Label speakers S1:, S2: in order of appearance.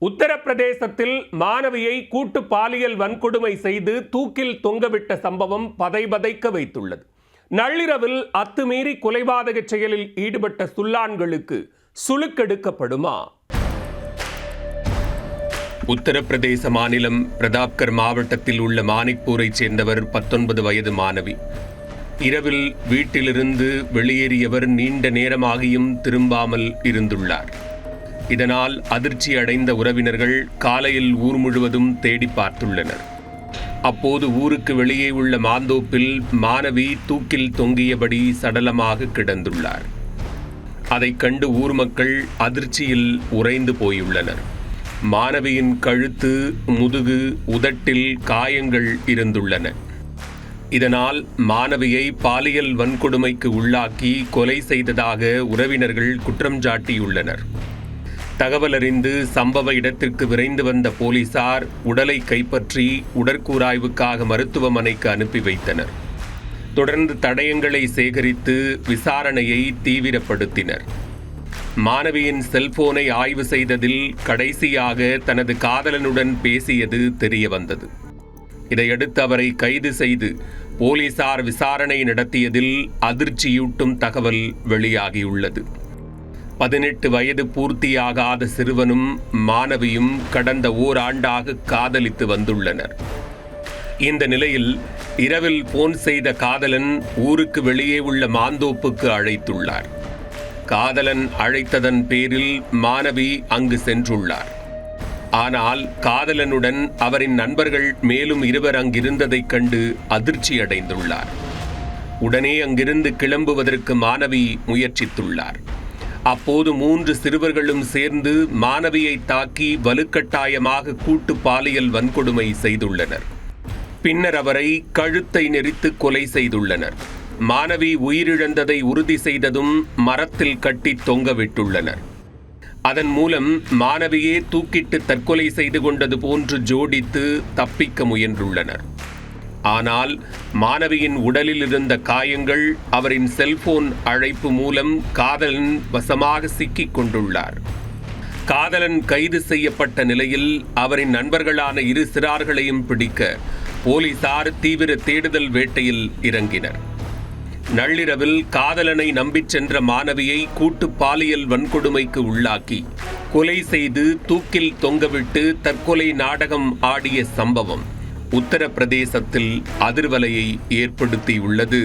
S1: உத்தரப்பிரதேசத்தில் மாணவியை கூட்டு பாலியல் வன்கொடுமை செய்து தூக்கில் தொங்கவிட்ட சம்பவம் பதைபதைக்க வைத்துள்ளது. நள்ளிரவில் அத்துமீறி கொலைபாதக செயலில் ஈடுபட்ட சுல்லான்களுக்கு சுளுக்கெடுக்கப்படுமா? உத்தரப்பிரதேச மாநிலம் பிரதாப்கர் மாவட்டத்தில் உள்ள மாணிக்பூரை சேர்ந்தவர் 19 வயது மாணவி. இரவில் வீட்டிலிருந்து வெளியேறியவர் நீண்ட நேரமாகியும் திரும்பாமல் இருந்துள்ளார். இதனால் அதிர்ச்சி அடைந்த உறவினர்கள் காலையில் ஊர் முழுவதும் தேடி பார்த்துள்ளனர். அப்போது ஊருக்கு வெளியே உள்ள மாந்தோப்பில் மாணவி தூக்கில் தொங்கியபடி சடலமாக கிடந்துள்ளார். அதைக் கண்டு ஊர் மக்கள் அதிர்ச்சியில் உறைந்து போயுள்ளனர். மாணவியின் கழுத்து, முதுகு, உதட்டில் காயங்கள் இருந்துள்ளன. இதனால் மாணவியை பாலியல் வன்கொடுமைக்கு உள்ளாக்கி கொலை செய்ததாக உறவினர்கள் குற்றம் சாட்டியுள்ளனர். தகவல் அறிந்து சம்பவ இடத்திற்கு விரைந்து வந்த போலீசார் உடலை கைப்பற்றி உடற்கூராய்வுக்காக மருத்துவமனைக்கு அனுப்பி வைத்தனர். தொடர்ந்து தடயங்களை சேகரித்து விசாரணையை தீவிரப்படுத்தினர். மாணவியின் செல்போனை ஆய்வு செய்ததில் கடைசியாக தனது காதலனுடன் பேசியது தெரிய வந்தது. இதையடுத்து அவரை கைது செய்து போலீசார் விசாரணை நடத்தியதில் அதிர்ச்சியூட்டும் தகவல் வெளியாகியுள்ளது. 18 வயது பூர்த்தியாகாத சிறுவனும் மாணவியும் கடந்த ஓராண்டாக காதலித்து வந்துள்ளனர். இந்த நிலையில் இரவில் போன் செய்த காதலன் ஊருக்கு வெளியே உள்ள மாந்தோப்புக்கு அழைத்துள்ளார். காதலன் அழைத்ததன் பேரில் மாணவி அங்கு சென்றுள்ளார். ஆனால் காதலனுடன் அவரின் நண்பர்கள் மேலும் இருவர் அங்கிருந்ததைக் கண்டு அதிர்ச்சி அடைந்துள்ளார். உடனே அங்கிருந்து கிளம்புவதற்கு மாணவி முயற்சித்துள்ளார். அப்போது 3 சிறுவர்களும் சேர்ந்து மாணவியை தாக்கி வலுக்கட்டாயமாக கூட்டு பாலியல் வன்கொடுமை செய்துள்ளனர். பின்னர் அவரை கழுத்தை நெரித்து கொலை செய்துள்ளனர். மாணவி உயிரிழந்ததை உறுதி செய்ததும் மரத்தில் கட்டி தொங்கவிட்டுள்ளனர். அதன் மூலம் மாணவியே தூக்கிட்டு தற்கொலை செய்து கொண்டது போன்று ஜோடித்து தப்பிக்க முயன்றுள்ளனர். ஆனால் மாணவியின் உடலில் இருந்த காயங்கள் அவரின் செல்போன் அழைப்பு மூலம் காதலன் வசமாக சிக்கிக் கொண்டுள்ளார். காதலன் கைது செய்யப்பட்ட நிலையில் அவரின் நண்பர்களான 2 சிறார்களையும் பிடிக்க போலீசார் தீவிர தேடுதல் வேட்டையில் இறங்கினர். நள்ளிரவில் காதலனை நம்பிச் சென்ற மாணவியை கூட்டு பாலியல் வன்கொடுமைக்கு உள்ளாக்கி கொலை செய்து தூக்கில் தொங்கவிட்டு தற்கொலை நாடகம் ஆடிய சம்பவம் உத்தரப்பிரதேசத்தில் அதிர்வலையை ஏற்படுத்தியுள்ளது.